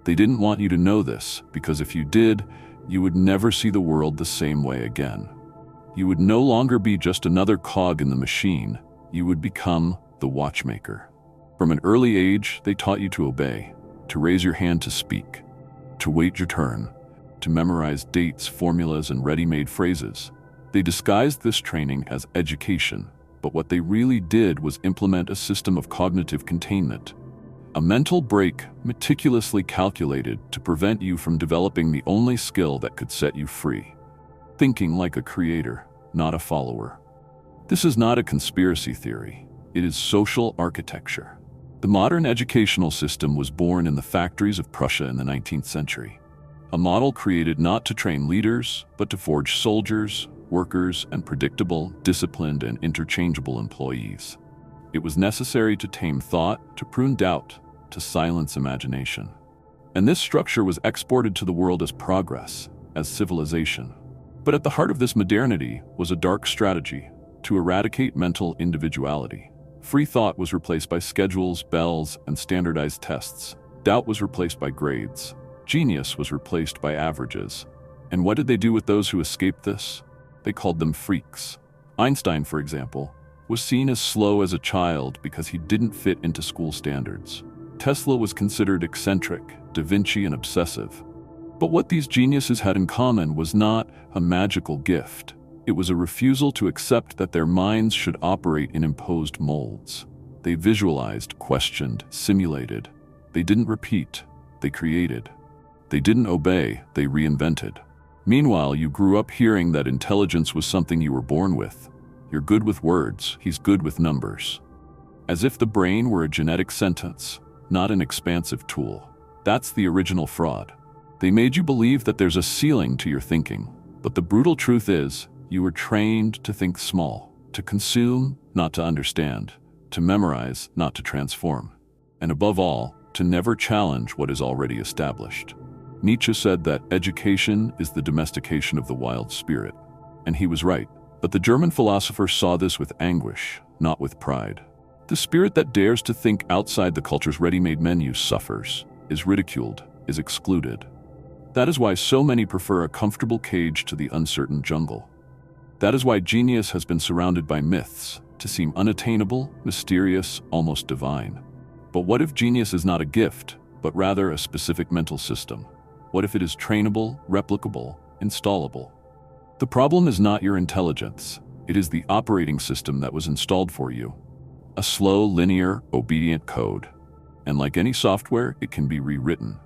They didn't want you to know this, because if you did, you would never see the world the same way again. You would no longer be just another cog in the machine. You would become the watchmaker. From an early age, they taught you to obey, to raise your hand to speak, to wait your turn, to memorize dates, formulas, and ready-made phrases. They disguised this training as education, but what they really did was implement a system of cognitive containment. A mental break meticulously calculated to prevent you from developing the only skill that could set you free. Thinking like a creator, not a follower. This is not a conspiracy theory. It is social architecture. The modern educational system was born in the factories of Prussia in the 19th century. A model created not to train leaders, but to forge soldiers, workers, and predictable, disciplined, and interchangeable employees. It was necessary to tame thought, to prune doubt, to silence imagination. And this structure was exported to the world as progress, as civilization. But at the heart of this modernity was a dark strategy to eradicate mental individuality. Free thought was replaced by schedules, bells, and standardized tests. Doubt was replaced by grades. Genius was replaced by averages. And what did they do with those who escaped this? They called them freaks. Einstein, for example, was seen as slow as a child because he didn't fit into school standards. Tesla was considered eccentric, Da Vinci an obsessive. But what these geniuses had in common was not a magical gift. It was a refusal to accept that their minds should operate in imposed molds. They visualized, questioned, simulated. They didn't repeat, they created. They didn't obey, they reinvented. Meanwhile, you grew up hearing that intelligence was something you were born with. You're good with words, he's good with numbers. As if the brain were a genetic sentence, not an expansive tool. That's the original fraud. They made you believe that there's a ceiling to your thinking. But the brutal truth is, you were trained to think small, to consume, not to understand, to memorize, not to transform, and above all, to never challenge what is already established. Nietzsche said that education is the domestication of the wild spirit, and he was right. But the German philosopher saw this with anguish, not with pride. The spirit that dares to think outside the culture's ready-made menu suffers, is ridiculed, is excluded. That is why so many prefer a comfortable cage to the uncertain jungle. That is why genius has been surrounded by myths, to seem unattainable, mysterious, almost divine. But what if genius is not a gift, but rather a specific mental system? What if it is trainable, replicable, installable? The problem is not your intelligence. It is the operating system that was installed for you. A slow, linear, obedient code. And like any software, it can be rewritten.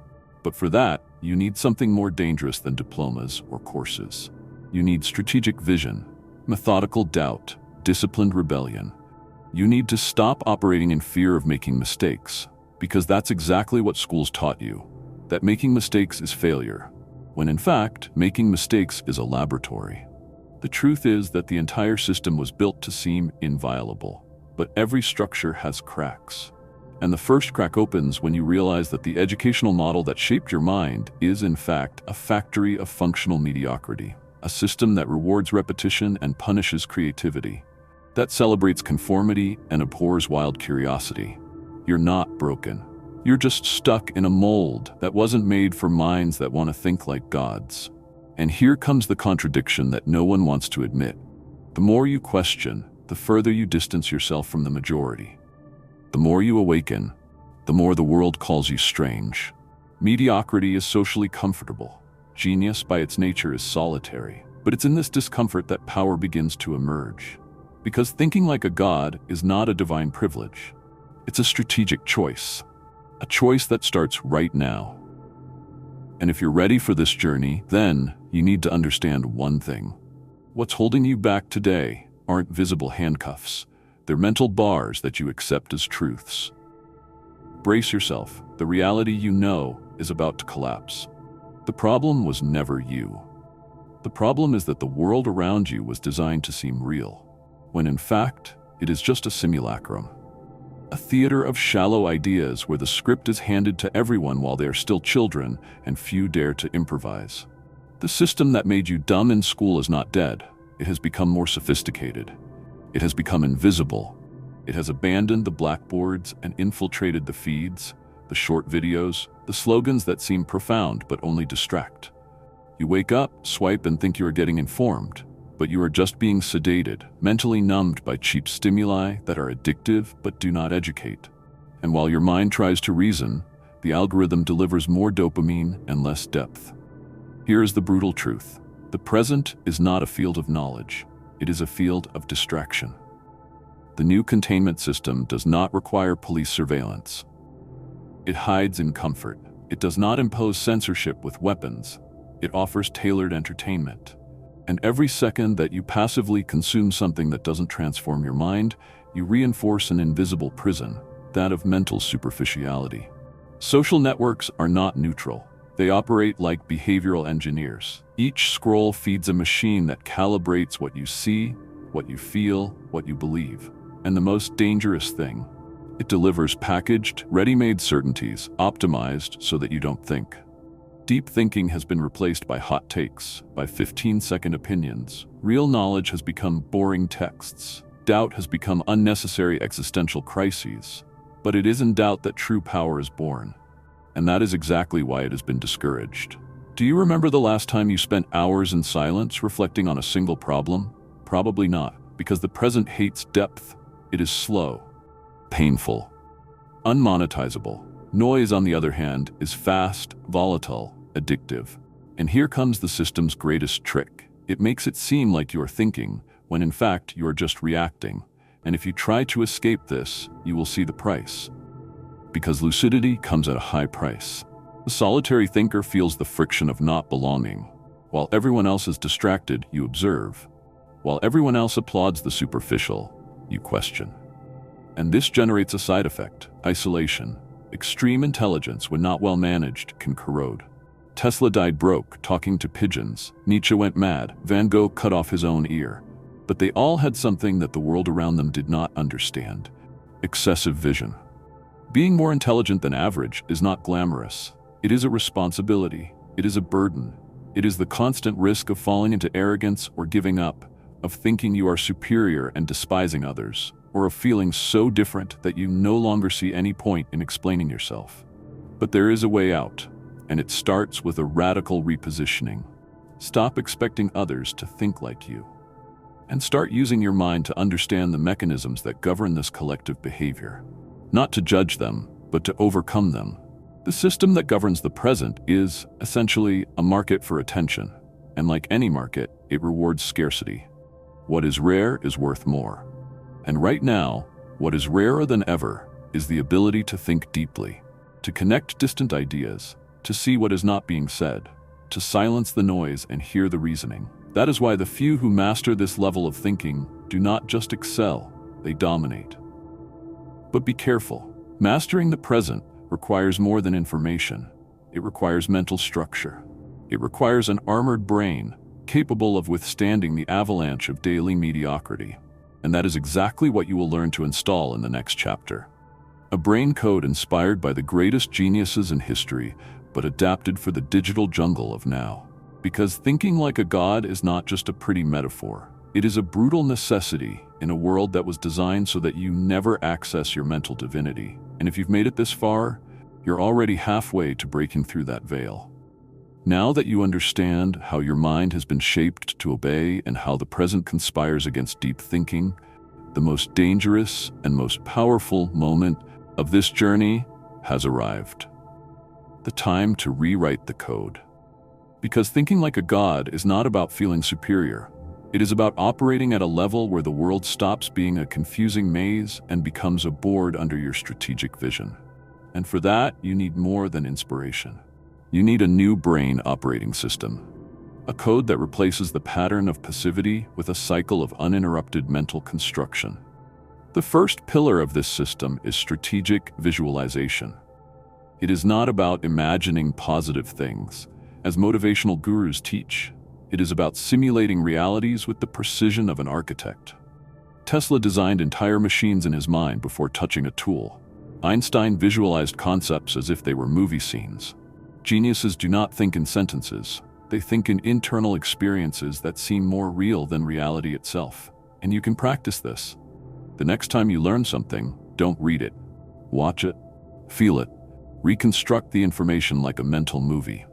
But for that, you need something more dangerous than diplomas or courses. You need strategic vision, methodical doubt, disciplined rebellion. You need to stop operating in fear of making mistakes, because that's exactly what schools taught you, that making mistakes is failure, when in fact, making mistakes is a laboratory. The truth is that the entire system was built to seem inviolable, but every structure has cracks. And the first crack opens when you realize that the educational model that shaped your mind is in fact a factory of functional mediocrity, a system that rewards repetition and punishes creativity, that celebrates conformity and abhors wild curiosity. You're not broken. You're just stuck in a mold that wasn't made for minds that want to think like gods. And here comes the contradiction that no one wants to admit. The more you question, the further you distance yourself from the majority. The more you awaken, the more the world calls you strange. Mediocrity is socially comfortable. Genius, by its nature, is solitary. But it's in this discomfort that power begins to emerge. Because thinking like a god is not a divine privilege. It's a strategic choice. A choice that starts right now. And if you're ready for this journey, then you need to understand one thing. What's holding you back today aren't visible handcuffs. They're mental bars that you accept as truths. Brace yourself. The reality you know is about to collapse. The problem was never you. The problem is that the world around you was designed to seem real, when in fact, it is just a simulacrum. A theater of shallow ideas where the script is handed to everyone while they are still children and few dare to improvise. The system that made you dumb in school is not dead. It has become more sophisticated. It has become invisible. It has abandoned the blackboards and infiltrated the feeds, the short videos, the slogans that seem profound but only distract. You wake up, swipe, and think you are getting informed, but you are just being sedated, mentally numbed by cheap stimuli that are addictive but do not educate. And while your mind tries to reason, the algorithm delivers more dopamine and less depth. Here is the brutal truth. The present is not a field of knowledge. It is a field of distraction. The new containment system does not require police surveillance. It hides in comfort. It does not impose censorship with weapons. It offers tailored entertainment. And every second that you passively consume something that doesn't transform your mind, you reinforce an invisible prison, that of mental superficiality. Social networks are not neutral. They operate like behavioral engineers. Each scroll feeds a machine that calibrates what you see, what you feel, what you believe. And the most dangerous thing, it delivers packaged, ready-made certainties, optimized so that you don't think. Deep thinking has been replaced by hot takes, by 15-second opinions. Real knowledge has become boring texts. Doubt has become unnecessary existential crises. But it is in doubt that true power is born. And that is exactly why it has been discouraged. Do you remember the last time you spent hours in silence reflecting on a single problem? Probably not, because the present hates depth. It is slow, painful, unmonetizable. Noise, on the other hand, is fast, volatile, addictive. And here comes the system's greatest trick. It makes it seem like you are thinking, when in fact you are just reacting. And if you try to escape this, you will see the price. Because lucidity comes at a high price. The solitary thinker feels the friction of not belonging. While everyone else is distracted, you observe. While everyone else applauds the superficial, you question. And this generates a side effect: isolation. Extreme intelligence, when not well managed, can corrode. Tesla died broke, talking to pigeons. Nietzsche went mad. Van Gogh cut off his own ear. But they all had something that the world around them did not understand: excessive vision. Being more intelligent than average is not glamorous. It is a responsibility. It is a burden. It is the constant risk of falling into arrogance or giving up, of thinking you are superior and despising others, or of feeling so different that you no longer see any point in explaining yourself. But there is a way out, and it starts with a radical repositioning. Stop expecting others to think like you, and start using your mind to understand the mechanisms that govern this collective behavior. Not to judge them, but to overcome them. The system that governs the present is, essentially, a market for attention. And like any market, it rewards scarcity. What is rare is worth more. And right now, what is rarer than ever is the ability to think deeply, to connect distant ideas, to see what is not being said, to silence the noise and hear the reasoning. That is why the few who master this level of thinking do not just excel, they dominate. But be careful. Mastering the present requires more than information. It requires mental structure. It requires an armored brain capable of withstanding the avalanche of daily mediocrity. And that is exactly what you will learn to install in the next chapter. A brain code inspired by the greatest geniuses in history, but adapted for the digital jungle of now. Because thinking like a god is not just a pretty metaphor. It is a brutal necessity in a world that was designed so that you never access your mental divinity. And if you've made it this far, you're already halfway to breaking through that veil. Now that you understand how your mind has been shaped to obey and how the present conspires against deep thinking, the most dangerous and most powerful moment of this journey has arrived. The time to rewrite the code. Because thinking like a god is not about feeling superior. It is about operating at a level where the world stops being a confusing maze and becomes a board under your strategic vision. And for that, you need more than inspiration. You need a new brain operating system. A code that replaces the pattern of passivity with a cycle of uninterrupted mental construction. The first pillar of this system is strategic visualization. It is not about imagining positive things, as motivational gurus teach. It is about simulating realities with the precision of an architect. Tesla designed entire machines in his mind before touching a tool. Einstein visualized concepts as if they were movie scenes. Geniuses do not think in sentences. They think in internal experiences that seem more real than reality itself. And you can practice this. The next time you learn something, don't read it. Watch it, feel it, Reconstruct the information like a mental movie.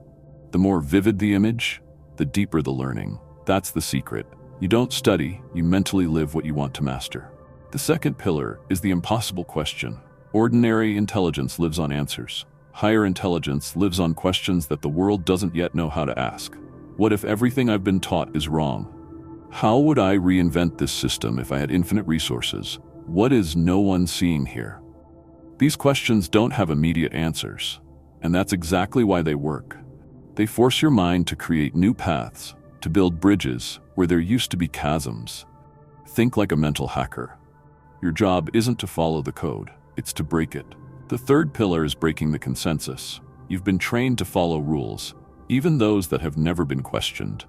The more vivid the image, the deeper the learning. That's the secret. You don't study, you mentally live what you want to master. The second pillar is the impossible question. Ordinary intelligence lives on answers. Higher intelligence lives on questions that the world doesn't yet know how to ask. What if everything I've been taught is wrong? How would I reinvent this system if I had infinite resources? What is no one seeing here? These questions don't have immediate answers, and that's exactly why they work. They force your mind to create new paths, to build bridges where there used to be chasms. Think like a mental hacker. Your job isn't to follow the code, it's to break it. The third pillar is breaking the consensus. You've been trained to follow rules, even those that have never been questioned.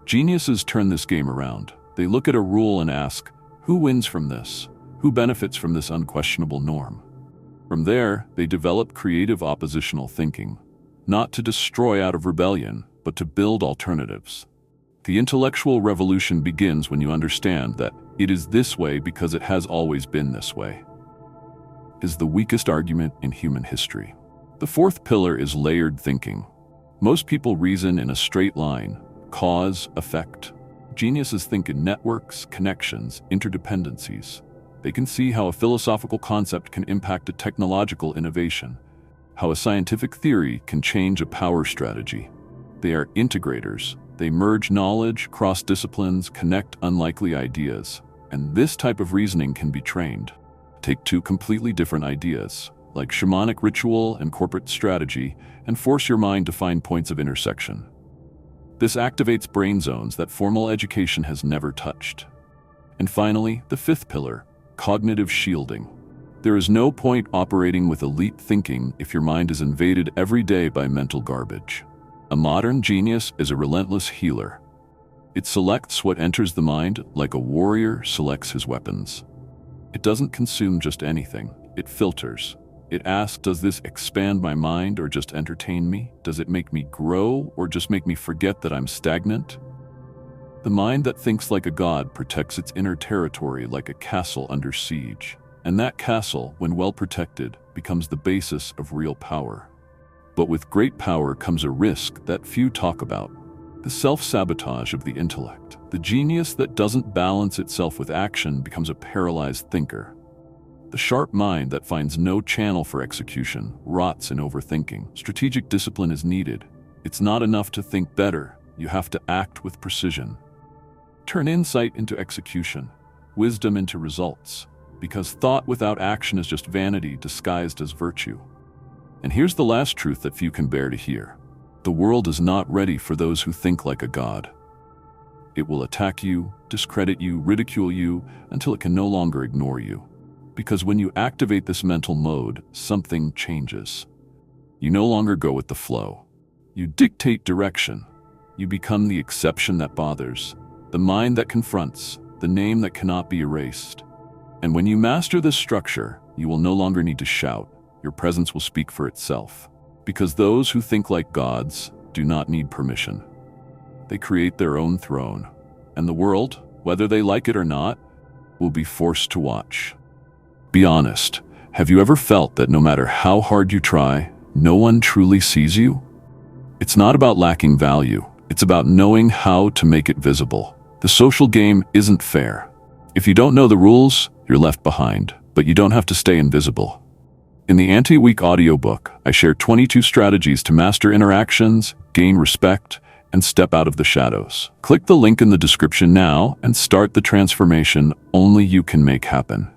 Geniuses turn this game around. They look at a rule and ask, who wins from this? Who benefits from this unquestionable norm? From there, they develop creative oppositional thinking, not to destroy out of rebellion, but to build alternatives. The intellectual revolution begins when you understand that it is this way because it has always been this way. Is the weakest argument in human history. The fourth pillar is layered thinking. Most people reason in a straight line, cause, effect. Geniuses think in networks, connections, interdependencies. They can see how a philosophical concept can impact a technological innovation, how a scientific theory can change a power strategy. They are integrators. They merge knowledge, cross disciplines, connect unlikely ideas. And this type of reasoning can be trained. Take two completely different ideas, like shamanic ritual and corporate strategy, and force your mind to find points of intersection. This activates brain zones that formal education has never touched. And finally, the fifth pillar, cognitive shielding. There is no point operating with elite thinking if your mind is invaded every day by mental garbage. A modern genius is a relentless healer. It selects what enters the mind like a warrior selects his weapons. It doesn't consume just anything. It filters. It asks, does this expand my mind or just entertain me? Does it make me grow or just make me forget that I'm stagnant? The mind that thinks like a god protects its inner territory like a castle under siege. And that castle, when well protected, becomes the basis of real power. But with great power comes a risk that few talk about. The self-sabotage of the intellect. The genius that doesn't balance itself with action becomes a paralyzed thinker. The sharp mind that finds no channel for execution rots in overthinking. Strategic discipline is needed. It's not enough to think better. You have to act with precision. Turn insight into execution, wisdom into results, because thought without action is just vanity disguised as virtue. And here's the last truth that few can bear to hear. The world is not ready for those who think like a god. It will attack you, discredit you, ridicule you, until it can no longer ignore you. Because when you activate this mental mode, something changes. You no longer go with the flow. You dictate direction. You become the exception that bothers, the mind that confronts, the name that cannot be erased. And when you master this structure, you will no longer need to shout. Your presence will speak for itself. Because those who think like gods do not need permission. They create their own throne. And the world, whether they like it or not, will be forced to watch. Be honest. Have you ever felt that no matter how hard you try, no one truly sees you? It's not about lacking value. It's about knowing how to make it visible. The social game isn't fair. If you don't know the rules, you're left behind, but you don't have to stay invisible. In the Anti-Weak audiobook, I share 22 strategies to master interactions, gain respect, and step out of the shadows. Click the link in the description now and start the transformation only you can make happen.